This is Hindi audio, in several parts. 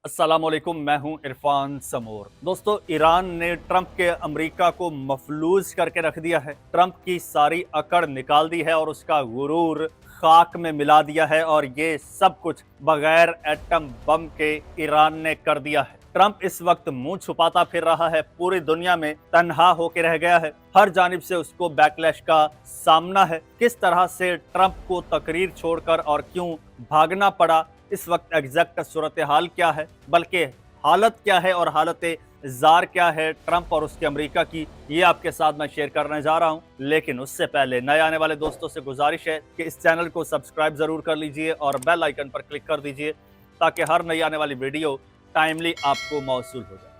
अस्सलामुअलैकुम, मैं हूं इरफान समोर। दोस्तों, ईरान ने ट्रंप के अमेरिका को मफलूज करके रख दिया है। ट्रंप की सारी अकड़ निकाल दी है और उसका गुरूर खाक में मिला दिया है और ये सब कुछ बगैर एटम बम के ईरान ने कर दिया है। ट्रंप इस वक्त मुंह छुपाता फिर रहा है, पूरी दुनिया में तन्हा होकर रह गया है। हर जानिब से उसको बैकलैश का सामना है। किस तरह से ट्रंप को तकरीर छोड़कर और क्यों भागना पड़ा, इस वक्त एग्जैक्ट सूरत हाल क्या है, बल्कि हालत क्या है और हालत जार क्या है ट्रंप और उसके अमेरिका की, ये आपके साथ मैं शेयर करने जा रहा हूं। लेकिन उससे पहले नए आने वाले दोस्तों से गुजारिश है कि इस चैनल को सब्सक्राइब जरूर कर लीजिए और बेल आइकन पर क्लिक कर दीजिए ताकि हर नई आने वाली वीडियो टाइमली आपको मौसूल हो जाए।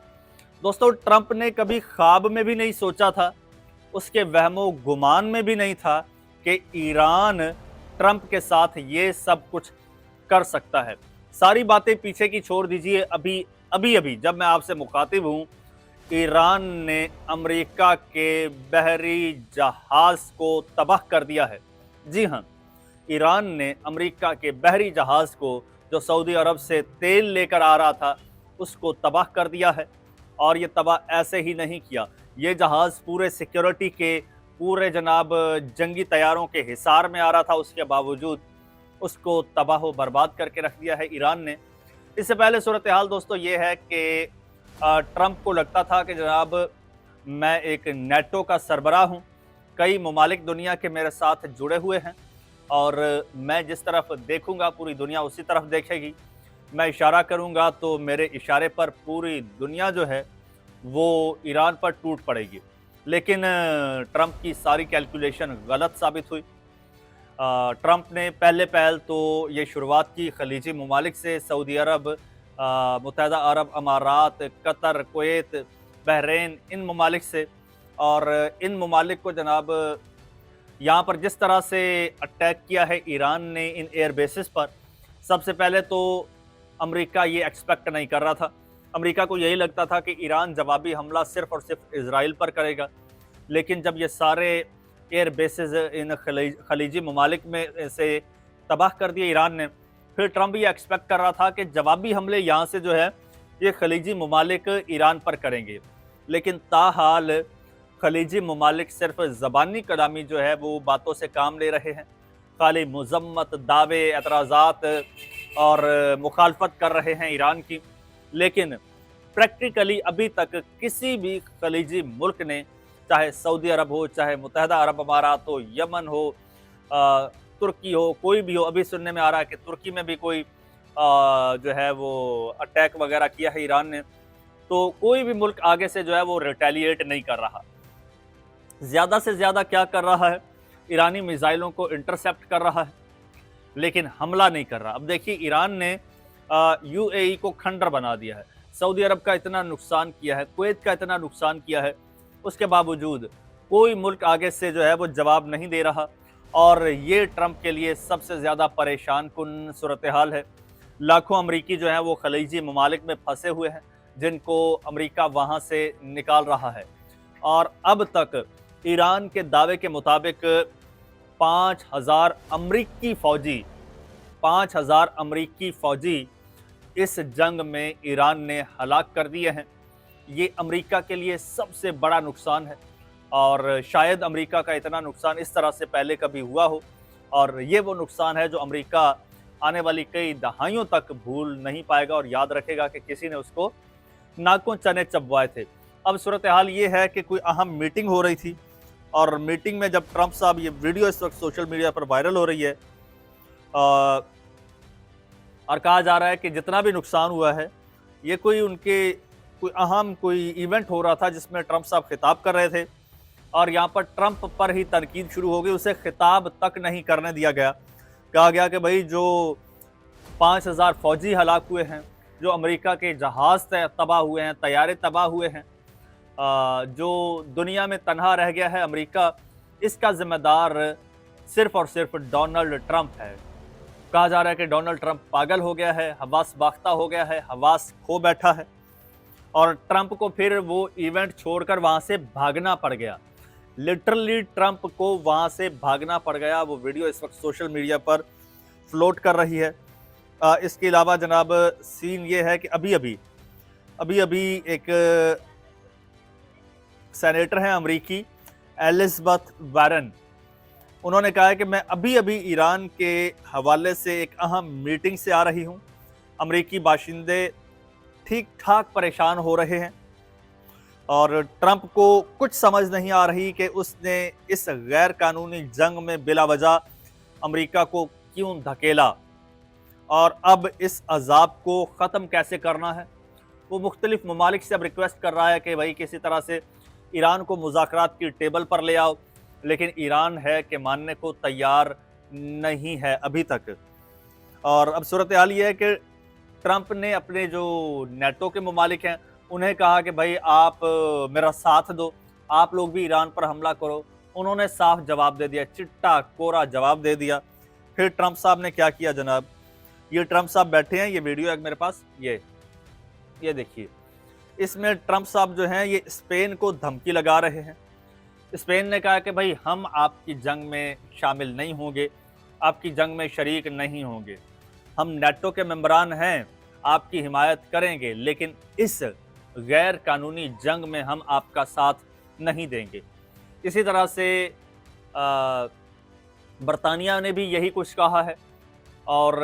दोस्तों, ट्रंप ने कभी ख्वाब में भी नहीं सोचा था, उसके वहमो गुमान में भी नहीं था कि ईरान ट्रंप के साथ ये सब कुछ कर सकता है। सारी बातें पीछे की छोड़ दीजिए। अभी जब मैं आपसे मुखातिब हूं, ईरान ने अमेरिका के बहरी जहाज को तबाह कर दिया है। जी हां, ईरान ने अमेरिका के बहरी जहाज को, जो सऊदी अरब से तेल लेकर आ रहा था, उसको तबाह कर दिया है। और ये तबाह ऐसे ही नहीं किया, ये जहाज पूरे सिक्योरिटी के, पूरे जनाब जंगी तैयारों के हिसार में आ रहा था, उसके बावजूद उसको तबाह बर्बाद करके रख दिया है ईरान ने। इससे पहले सूरत हाल दोस्तों ये है कि ट्रंप को लगता था कि जनाब मैं एक नेटो का सरबराह हूँ, कई ममालिक दुनिया के मेरे साथ जुड़े हुए हैं और मैं जिस तरफ देखूंगा पूरी दुनिया उसी तरफ देखेगी। मैं इशारा करूंगा तो मेरे इशारे पर पूरी दुनिया जो है वो ईरान पर टूट पड़ेगी। लेकिन ट्रंप की सारी कैलकुलेशन गलत साबित हुई। ट्रंप ने पहले पहल तो ये शुरुआत की खलीजी ममालिक से, सऊदी अरब, मुत्तहदा अरब अमारात, कतर, कुवैत, बहरीन, इन ममालिक से। और इन ममालिक को जनाब यहाँ पर जिस तरह से अटैक किया है ईरान ने इन एयर बेसिस पर, सबसे पहले तो अमेरिका ये एक्सपेक्ट नहीं कर रहा था। अमेरिका को यही लगता था कि ईरान जवाबी हमला सिर्फ और सिर्फ इसराइल पर करेगा। लेकिन जब ये सारे एयर बेसिस इन खलीजी ममालिक में से तबाह कर दिए ईरान ने, फिर ट्रंप ये एक्सपेक्ट कर रहा था कि जवाबी हमले यहाँ से जो है ये खलीजी ममालिक ईरान पर करेंगे। लेकिन ताहाल खलीजी ममालिक सिर्फ ज़बानी कलामी जो है वो बातों से काम ले रहे हैं, खाली मजम्मत, दावे, एतराज़ात और मुखालफत कर रहे हैं ईरान की। लेकिन प्रैक्टिकली अभी तक किसी भी खलीजी मुल्क ने, चाहे सऊदी अरब हो, चाहे मुत्तहदा अरब अमारात हो, यमन हो, तुर्की हो, कोई भी हो, अभी सुनने में आ रहा है कि तुर्की में भी कोई जो है वो अटैक वगैरह किया है ईरान ने, तो कोई भी मुल्क आगे से जो है वो रिटेलिएट नहीं कर रहा। ज़्यादा से ज़्यादा क्या कर रहा है, ईरानी मिसाइलों को इंटरसेप्ट कर रहा है, लेकिन हमला नहीं कर रहा। अब देखिए, ईरान ने यूएई को खंडर बना दिया है, सऊदी अरब का इतना नुकसान किया है, कुवैत का इतना नुकसान किया है, उसके बावजूद कोई मुल्क आगे से जो है वो जवाब नहीं दे रहा। और ये ट्रंप के लिए सबसे ज़्यादा परेशान कुन सूरत हाल है। लाखों अमरीकी जो हैं वो खलीजी ममालिक में फंसे हुए हैं, जिनको अमेरिका वहाँ से निकाल रहा है। और अब तक ईरान के दावे के मुताबिक 5,000 अमरीकी फ़ौजी 5,000 अमरीकी फ़ौजी इस जंग में ईरान ने हलाक कर दिए हैं। ये अमेरिका के लिए सबसे बड़ा नुकसान है और शायद अमेरिका का इतना नुकसान इस तरह से पहले कभी हुआ हो। और ये वो नुकसान है जो अमेरिका आने वाली कई दहाइयों तक भूल नहीं पाएगा और याद रखेगा कि किसी ने उसको नाकों चने चबवाए थे। अब सूरत हाल ये है कि कोई अहम मीटिंग हो रही थी और मीटिंग में जब ट्रंप साहब, ये वीडियो इस वक्त सोशल मीडिया पर वायरल हो रही है, और कहा जा रहा है कि जितना भी नुकसान हुआ है ये कोई अहम कोई इवेंट हो रहा था जिसमें ट्रंप साहब खिताब कर रहे थे और यहाँ पर ट्रंप पर ही तनकीद शुरू हो गई, उसे खिताब तक नहीं करने दिया गया। कहा गया कि भाई जो 5,000 फौजी हलाक हुए हैं, जो अमेरिका के जहाज़ तबाह हुए हैं, तैयारे तबाह हुए हैं, जो दुनिया में तनहा रह गया है अमेरिका, इसका जिम्मेदार सिर्फ और सिर्फ डोनाल्ड ट्रंप है। कहा जा रहा है कि डोनाल्ड ट्रंप पागल हो गया है, हवास बाख्ता हो गया है, हवास खो बैठा है और ट्रंप को फिर वो इवेंट छोड़कर वहाँ से भागना पड़ गया। लिटरली ट्रंप को वहाँ से भागना पड़ गया। वो वीडियो इस वक्त सोशल मीडिया पर फ्लोट कर रही है इसके अलावा जनाब सीन ये है कि अभी अभी एक सेनेटर हैं अमरीकी, एलिज़ाबेथ वारन, उन्होंने कहा है कि मैं अभी अभी ईरान के हवाले से एक अहम मीटिंग से आ रही हूं। अमरीकी बाशिंदे ठीक ठाक परेशान हो रहे हैं और ट्रंप को कुछ समझ नहीं आ रही कि उसने इस गैर कानूनी जंग में बिला वजह अमरीका को क्यों धकेला और अब इस अजाब को ख़त्म कैसे करना है। वो मुख्तलिफ ममालिक से अब रिक्वेस्ट कर रहा है कि भाई किसी तरह से ईरान को मुज़ाकरात की टेबल पर ले आओ, लेकिन ईरान है कि मानने को तैयार नहीं है अभी तक। और अब सूरत हाल ये है कि ट्रंप ने अपने जो नेटो के ममालिक हैं उन्हें कहा कि भाई आप मेरा साथ दो, आप लोग भी ईरान पर हमला करो। उन्होंने साफ जवाब दे दिया, चिट्टा कोरा जवाब दे दिया। फिर ट्रंप साहब ने क्या किया जनाब, ये ट्रंप साहब बैठे हैं, ये वीडियो है मेरे पास, ये देखिए। इसमें ट्रंप साहब जो हैं ये स्पेन को धमकी लगा रहे हैं। स्पेन ने कहा कि भाई हम आपकी जंग में शामिल नहीं होंगे, आपकी जंग में शरीक नहीं होंगे, हम नेटो के मेंबरान हैं, आपकी हिमायत करेंगे, लेकिन इस गैर कानूनी जंग में हम आपका साथ नहीं देंगे। इसी तरह से बरतानिया ने भी यही कुछ कहा है और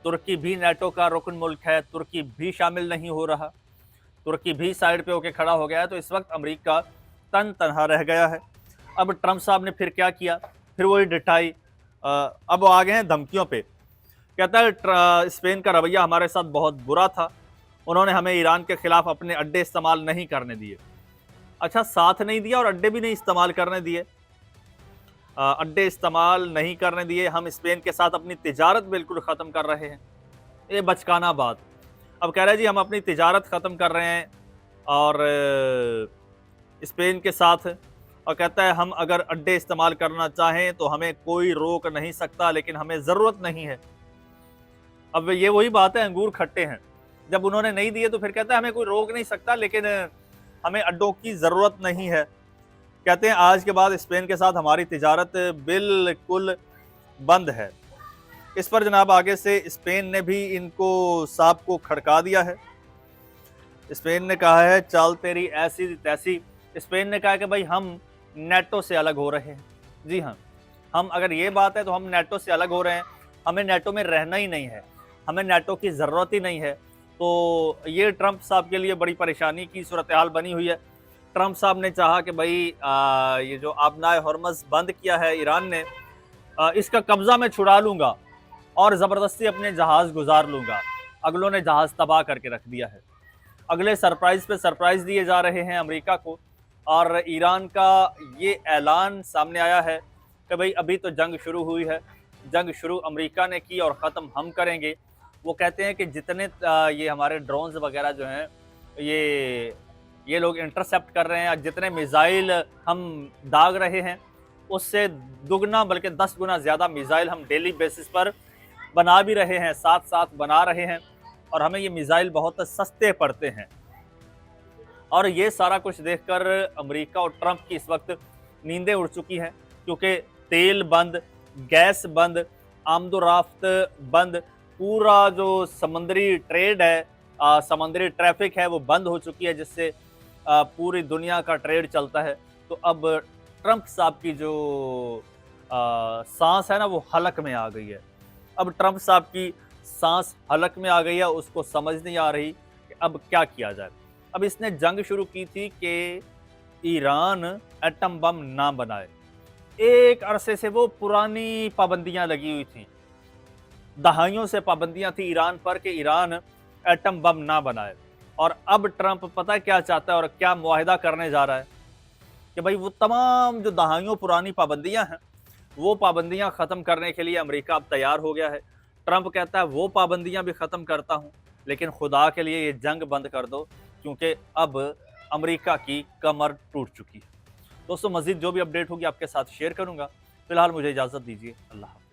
तुर्की भी नेटो का रुकन मुल्क है, तुर्की भी शामिल नहीं हो रहा, तुर्की भी साइड पे होकर खड़ा हो गया है। तो इस वक्त अमेरिका तन तनहा रह गया है। अब ट्रंप साहब ने फिर क्या किया, फिर वही डिठाई, अब आ गए हैं धमकियों पे। कहता है स्पेन का रवैया हमारे साथ बहुत बुरा था, उन्होंने हमें ईरान के खिलाफ अपने अड्डे इस्तेमाल नहीं करने दिए। अच्छा, साथ नहीं दिया और अड्डे भी नहीं इस्तेमाल करने दिए, अड्डे इस्तेमाल नहीं करने दिए। हम स्पेन के साथ अपनी तिजारत बिल्कुल ख़त्म कर रहे हैं, ये बचकाना बात। अब कह रहे हैं जी हम अपनी तिजारत ख़त्म कर रहे हैं और स्पेन के साथ, और कहता है हम अगर अड्डे इस्तेमाल करना चाहें तो हमें कोई रोक नहीं सकता, लेकिन हमें ज़रूरत नहीं है। अब ये वही बात है, अंगूर खट्टे हैं, जब उन्होंने नहीं दिए तो फिर कहता है हमें कोई रोक नहीं सकता, लेकिन हमें अड्डों की ज़रूरत नहीं है। कहते हैं आज के बाद स्पेन के साथ हमारी तिजारत बिल्कुल बंद है। इस पर जनाब आगे से स्पेन ने भी इनको सांप को खड़का दिया है। स्पेन ने कहा है चल तेरी ऐसी तैसी। स्पेन ने कहा कि भाई हम नेटो से अलग हो रहे हैं। जी हाँ, हम अगर ये बात है तो हम नेटो से अलग हो रहे हैं, हमें नेटो में रहना ही नहीं है, हमें नेटो की ज़रूरत ही नहीं है। तो ये ट्रंप साहब के लिए बड़ी परेशानी की सूरत हाल बनी हुई है। ट्रंप साहब ने चाहा कि भाई ये जो आबनाए हॉर्मज़ बंद किया है ईरान ने, इसका कब्ज़ा मैं छुड़ा लूँगा और ज़बरदस्ती अपने जहाज़ गुजार लूँगा। अगलों ने जहाज़ तबाह करके रख दिया है। अगले सरप्राइज़ पे सरप्राइज़ दिए जा रहे हैं अमेरिका को, और ईरान का ये ऐलान सामने आया है कि भाई अभी तो जंग शुरू हुई है, जंग शुरू अमेरिका ने की और ख़त्म हम करेंगे। वो कहते हैं कि जितने ये हमारे ड्रोन्स वगैरह जो हैं ये लोग इंटरसेप्ट कर रहे हैं, जितने मिज़ाइल हम दाग रहे हैं उससे दुगना बल्कि 10 गुना ज़्यादा मिज़ाइल हम डेली बेसिस पर बना भी रहे हैं, साथ साथ बना रहे हैं, और हमें ये मिज़ाइल बहुत सस्ते पड़ते हैं। और ये सारा कुछ देखकर अमेरिका और ट्रंप की इस वक्त नींदें उड़ चुकी हैं, क्योंकि तेल बंद, गैस बंद, आमदोरफ्त बंद, पूरा जो समुद्री ट्रेड है, समुद्री ट्रैफिक है वो बंद हो चुकी है, जिससे पूरी दुनिया का ट्रेड चलता है। तो अब ट्रंप साहब की जो सांस है ना वो हलक में आ गई है। अब ट्रंप साहब की सांस हलक में आ गई है, उसको समझ नहीं आ रही कि अब क्या किया जाए। अब इसने जंग शुरू की थी कि ईरान एटम बम ना बनाए। एक अरसे से वो पुरानी पाबंदियां लगी हुई थी, दहाइयों से पाबंदियां थी ईरान पर कि ईरान एटम बम ना बनाए। और अब ट्रंप पता है क्या चाहता है और क्या मुआहिदा करने जा रहा है कि भाई वो तमाम जो दहाइयों पुरानी पाबंदियां हैं वो पाबंदियां ख़त्म करने के लिए अमेरिका अब तैयार हो गया है। ट्रंप कहता है वो पाबंदियां भी ख़त्म करता हूं, लेकिन खुदा के लिए ये जंग बंद कर दो, क्योंकि अब अमेरिका की कमर टूट चुकी है। दोस्तों, मज़ीद जो भी अपडेट होगी आपके साथ शेयर करूंगा। फिलहाल मुझे इजाज़त दीजिए। अल्लाह हाफ़िज़।